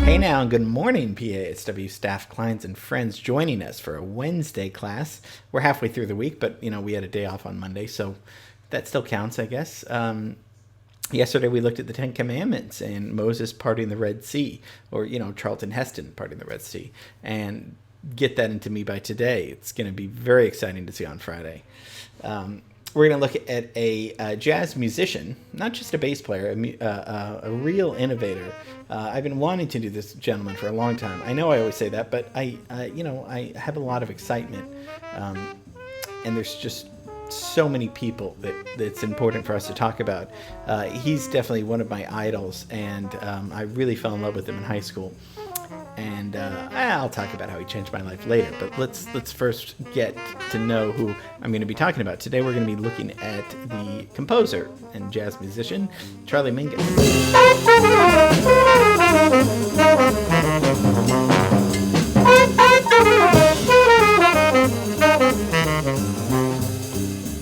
Hey now, and good morning, PASW staff, clients, and friends joining us for a Wednesday class. We're halfway through the week, but we had a day off on Monday, so that still counts, I guess. Yesterday we looked at the Ten Commandments and Moses parting the Red Sea, or Charlton Heston parting the Red Sea, and get that into me by today. It's going to be very exciting to see on Friday. We're going to look at a jazz musician, not just a bass player, a real innovator. I've been wanting to do this gentleman for a long time. I know I always say that, but I have a lot of excitement, and there's just so many people that it's important for us to talk about. He's definitely one of my idols, and I really fell in love with him in high school. And I'll talk about how he changed my life later. But let's first get to know who I'm going to be talking about. Today we're going to be looking at the composer and jazz musician, Charlie Mingus.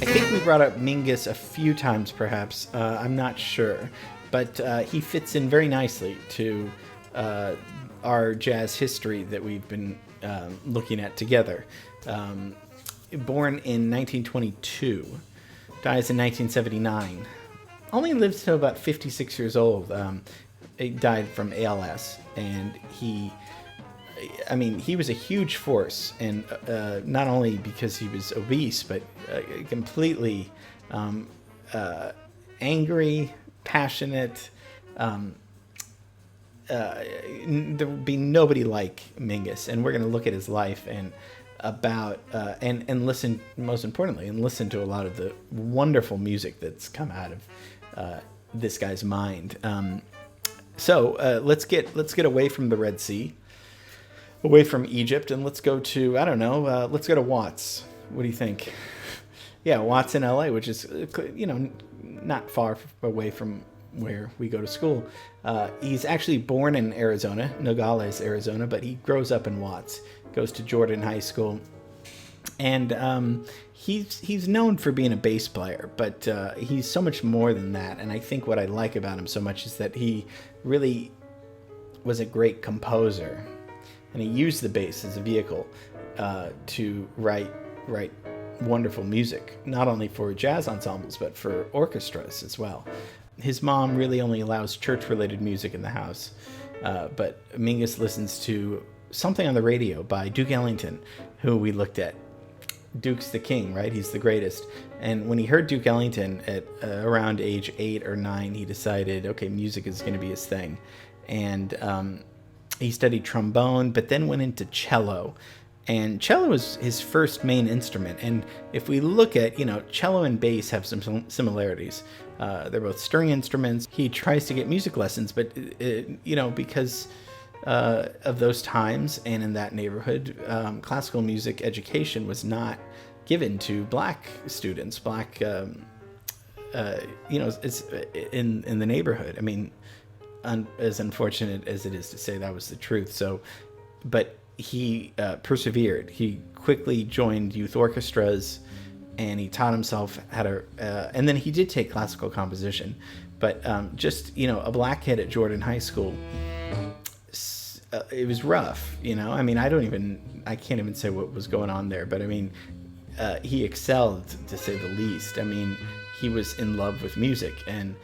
I think we brought up Mingus a few times, perhaps. I'm not sure. But he fits in very nicely to our jazz history that we've been looking at together. Born in 1922, dies in 1979. Only lives till about 56 years old. He died from ALS, and he was a huge force, and not only because he was obese, but completely angry, passionate. There would be nobody like Mingus, and we're going to look at his life and about and listen, most importantly, and listen to a lot of the wonderful music that's come out of this guy's mind. So let's get away from the Red Sea, away from Egypt, and let's go to let's go to Watts. What do you think? Yeah, Watts in LA, which is not far away from where we go to school. He's actually born in Arizona, Nogales, Arizona, but he grows up in Watts, goes to Jordan High School, and he's known for being a bass player, but he's so much more than that. And I think what I like about him so much is that he really was a great composer, and he used the bass as a vehicle to write wonderful music, not only for jazz ensembles, but for orchestras as well. His mom really only allows church-related music in the house, but Mingus listens to something on the radio by Duke Ellington, who we looked at. Duke's the king, right? He's the greatest. And when he heard Duke Ellington at around age 8 or 9, he decided, okay, music is going to be his thing. And he studied trombone, but then went into cello. And cello was his first main instrument. And if we look at, cello and bass have some similarities. They're both string instruments. He tries to get music lessons, but, because of those times and in that neighborhood, classical music education was not given to black students, it's in the neighborhood. I mean, as unfortunate as it is to say, that was the truth. So, but he persevered. He quickly joined youth orchestras, and he taught himself how to, and then he did take classical composition, but just, a black kid at Jordan High School, it was rough, I can't even say what was going on there, but he excelled, to say the least. He was in love with music, and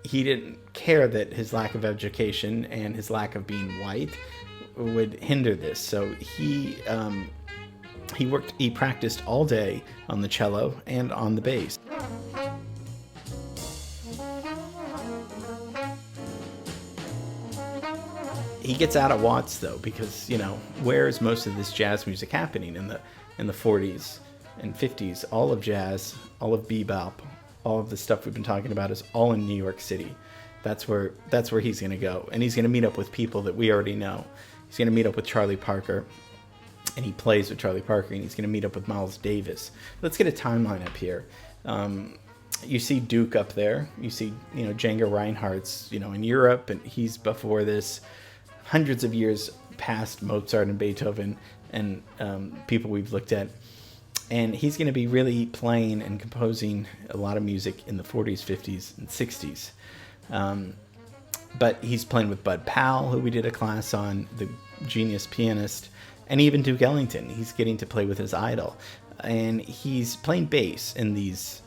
he didn't care that his lack of education and his lack of being white would hinder this. So he practiced all day on the cello and on the bass. He gets out of Watts, though, because, where is most of this jazz music happening? In the 40s and 50s, all of jazz, all of bebop, all of the stuff we've been talking about is all in New York City. That's where he's going to go. And he's going to meet up with people that we already know. He's going to meet up with Charlie Parker, and he plays with Charlie Parker, and he's going to meet up with Miles Davis. Let's get a timeline up here. You see Duke up there. You see, Django Reinhardt's, in Europe, and he's before this, hundreds of years past Mozart and Beethoven and people we've looked at. And he's going to be really playing and composing a lot of music in the 40s, 50s, and 60s. But he's playing with Bud Powell, who we did a class on, the genius pianist, and even Duke Ellington. He's getting to play with his idol. And he's playing bass in these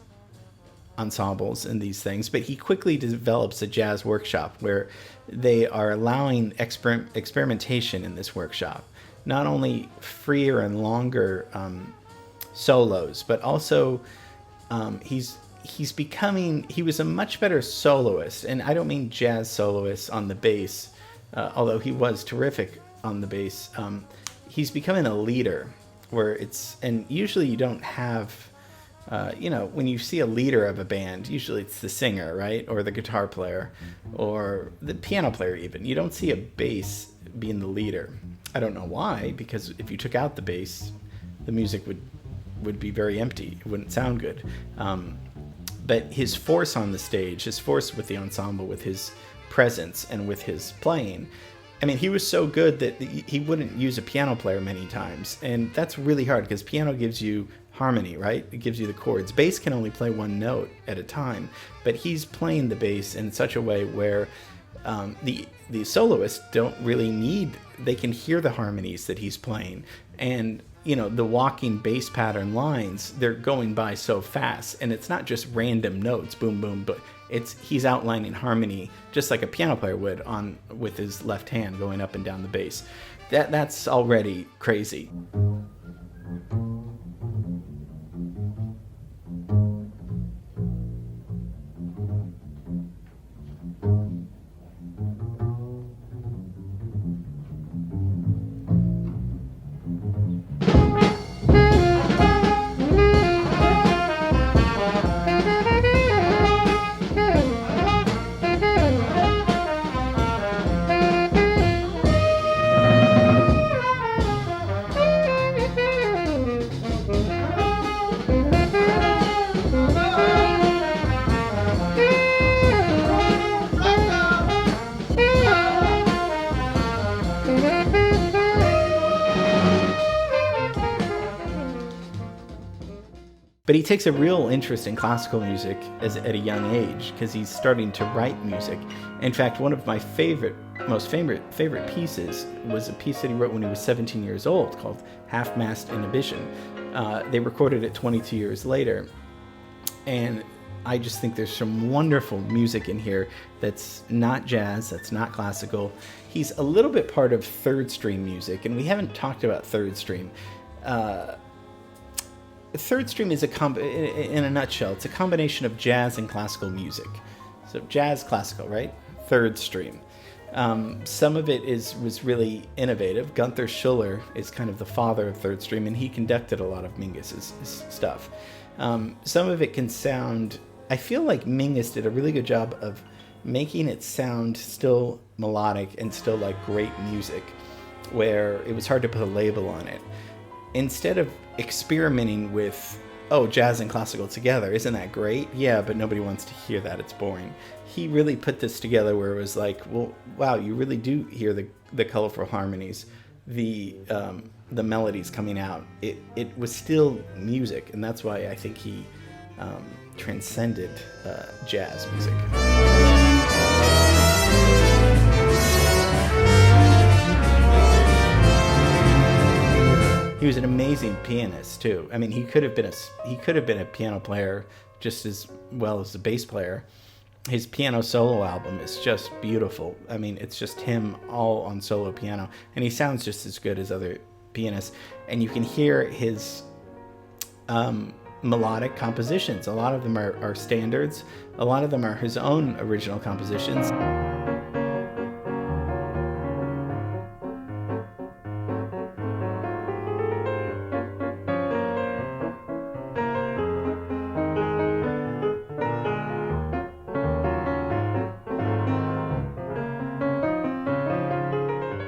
ensembles and these things, but he quickly develops a jazz workshop where they are allowing experimentation in this workshop. Not only freer and longer solos, but also he was a much better soloist, and I don't mean jazz soloist on the bass, although he was terrific on the bass. He's becoming a leader, and usually you don't have, when you see a leader of a band, usually it's the singer, right, or the guitar player, or the piano player even. You don't see a bass being the leader. I don't know why, because if you took out the bass, the music would be very empty. It wouldn't sound good. But his force on the stage, his force with the ensemble, with his presence and with his playing, I mean, he was so good that he wouldn't use a piano player many times. And that's really hard because piano gives you harmony, right? It gives you the chords. Bass can only play one note at a time, but he's playing the bass in such a way where the soloists don't really they can hear the harmonies that he's playing. And the walking bass pattern lines, they're going by so fast, and it's not just random notes, boom, boom, but he's outlining harmony just like a piano player would with his left hand going up and down the bass. That's already crazy. But he takes a real interest in classical music at a young age because he's starting to write music. In fact, one of my most favorite pieces was a piece that he wrote when he was 17 years old called Half-Mast Inhibition. They recorded it 22 years later. And I just think there's some wonderful music in here that's not jazz, that's not classical. He's a little bit part of third stream music, and we haven't talked about third stream. Third stream is in a nutshell, it's a combination of jazz and classical music. So jazz, classical, right? Third stream. Some of it was really innovative. Gunther Schuller is kind of the father of third stream, and he conducted a lot of Mingus's stuff. Some of it can sound, I feel like Mingus did a really good job of making it sound still melodic and still like great music, where it was hard to put a label on it. Instead of experimenting with, jazz and classical together, isn't that great? Yeah, but nobody wants to hear that, it's boring. He really put this together where it was like, well, wow, you really do hear the colorful harmonies, the melodies coming out. It was still music, and that's why I think he transcended jazz music. He was an amazing pianist too. I mean, he could have been a piano player just as well as a bass player. His piano solo album is just beautiful. I mean, it's just him all on solo piano, and he sounds just as good as other pianists. And you can hear his melodic compositions. A lot of them are standards. A lot of them are his own original compositions.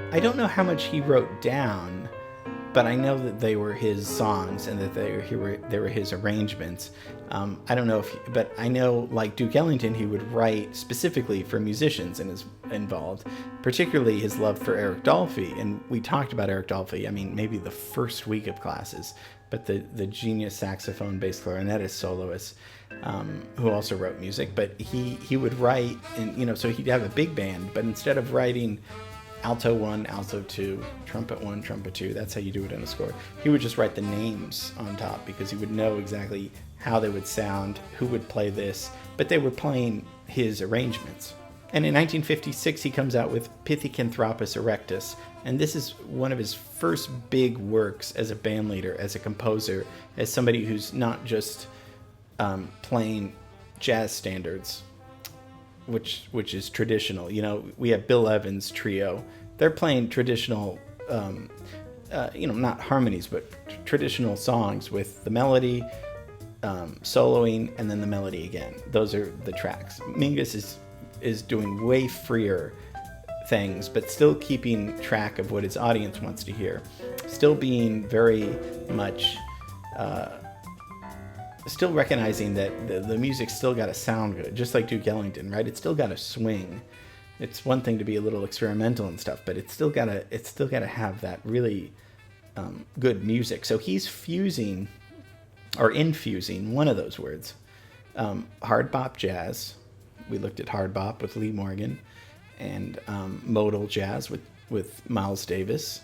I don't know how much he wrote down, but I know that they were his songs and that they were his arrangements. I don't know but I know, like Duke Ellington, he would write specifically for musicians and is involved, particularly his love for Eric Dolphy. And we talked about Eric Dolphy, I mean, maybe the first week of classes, but the genius saxophone, bass, clarinetist soloist. who also wrote music, but he would write, and so he'd have a big band, but instead of writing alto 1, alto 2, trumpet 1, trumpet 2, that's how you do it in a score, he would just write the names on top, because he would know exactly how they would sound, who would play this, but they were playing his arrangements. And in 1956 he comes out with Pithecanthropus erectus, and this is one of his first big works as a band leader, as a composer, as somebody who's not just playing jazz standards, which is traditional. We have Bill Evans' trio. They're playing traditional, not harmonies, but traditional songs with the melody, soloing, and then the melody again. Those are the tracks. Mingus is doing way freer things, but still keeping track of what his audience wants to hear. Still being very much... still recognizing that the music's still got to sound good, just like Duke Ellington, right? It's still got to swing. It's one thing to be a little experimental and stuff, but it's still got to have that really good music. So he's infusing one of those words, hard bop jazz. We looked at hard bop with Lee Morgan, and modal jazz with Miles Davis.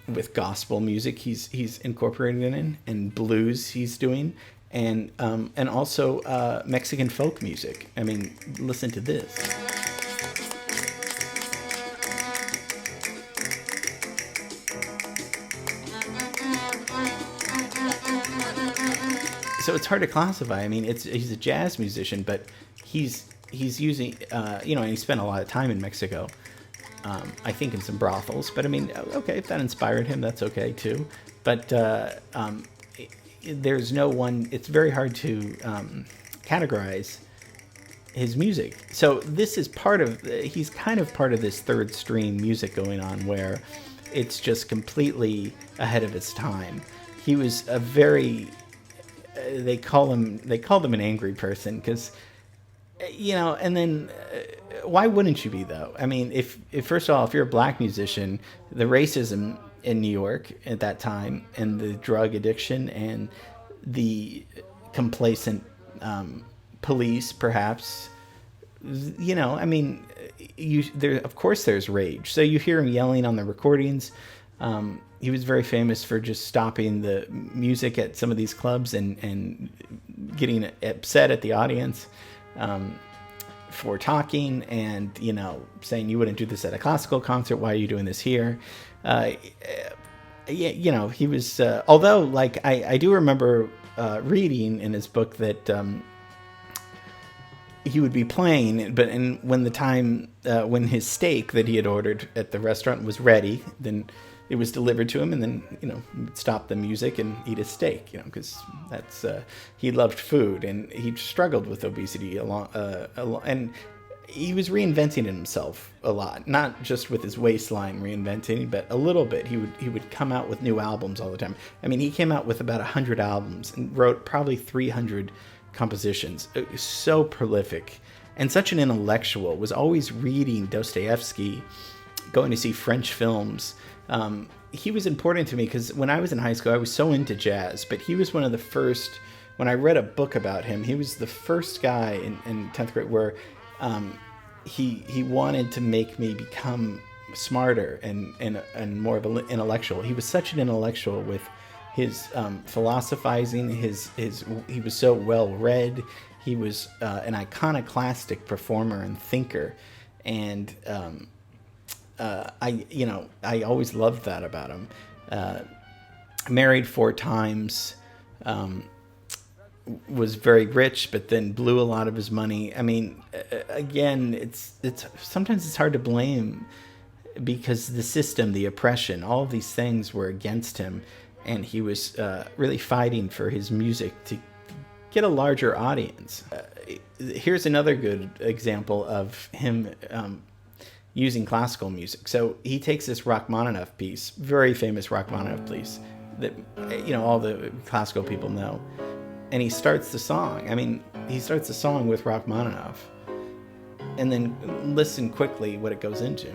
With gospel music he's incorporated in, and blues he's doing, and also Mexican folk music. I mean, listen to this. So it's hard to classify. I mean, he's a jazz musician, but he's using and he spent a lot of time in Mexico. I think in some brothels, but I mean, okay, if that inspired him, that's okay too. But there's no one. It's very hard to categorize his music. So this is he's kind of part of this third stream music going on, where it's just completely ahead of its time. He was a very they called him an angry person, because and then why wouldn't you be, though? I mean, if first of all, if you're a black musician, the racism in New York at that time, and the drug addiction, and the complacent police, perhaps, I mean, of course there's rage. So you hear him yelling on the recordings. He was very famous for just stopping the music at some of these clubs and getting upset at the audience for talking, and saying, you wouldn't do this at a classical concert, why are you doing this here? He was although, like, I do remember reading in his book that he would be playing, but when the time when his steak that he had ordered at the restaurant was ready, then it was delivered to him, and then he'd stop the music and eat his steak, because that's he loved food, and he struggled with obesity and he was reinventing himself a lot, not just with his waistline reinventing, but a little bit. He would come out with new albums all the time. I mean, he came out with about 100 albums and wrote probably 300 compositions. So prolific, and such an intellectual. Was always reading Dostoevsky, going to see French films. He was important to me because when I was in high school, I was so into jazz, but he was one of the first, when I read a book about him, he was the first guy in 10th grade where he wanted to make me become smarter and more of an intellectual. He was such an intellectual with his philosophizing, he was so well read. He was an iconoclastic performer and thinker, and I always loved that about him. Married 4 times, was very rich, but then blew a lot of his money. I mean, again, it's sometimes it's hard to blame, because the system, the oppression, all of these things were against him, and he was really fighting for his music to get a larger audience. Here's another good example of him using classical music. So he takes this Rachmaninoff piece, very famous Rachmaninoff piece that all the classical people know, and he starts the song. I mean, he starts the song with Rachmaninoff, and then listen quickly what it goes into.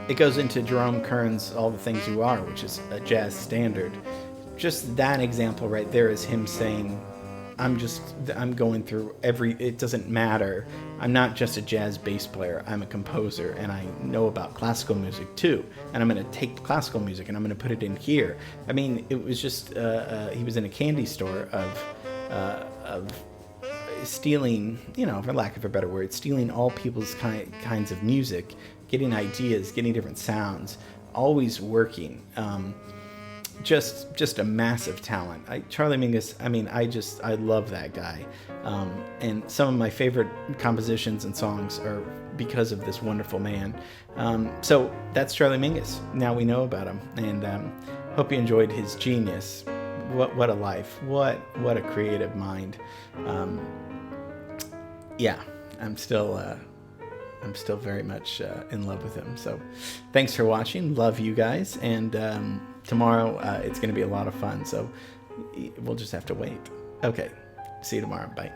It goes into Jerome Kern's All the Things You Are, which is a jazz standard. Just that example right there is him saying, I'm going through it doesn't matter. I'm not just a jazz bass player. I'm a composer, and I know about classical music too. And I'm going to take classical music and I'm going to put it in here. I mean, it was just, he was in a candy store of stealing, for lack of a better word, stealing all people's kinds of music, getting ideas, getting different sounds, always working. Just a massive talent. Charlie Mingus, I love that guy. And some of my favorite compositions and songs are because of this wonderful man. So that's Charlie Mingus. Now we know about him, and hope you enjoyed his genius. What a life. What a creative mind. Yeah, I'm still very much in love with him. So thanks for watching. Love you guys. And tomorrow it's going to be a lot of fun. So we'll just have to wait. Okay. See you tomorrow. Bye.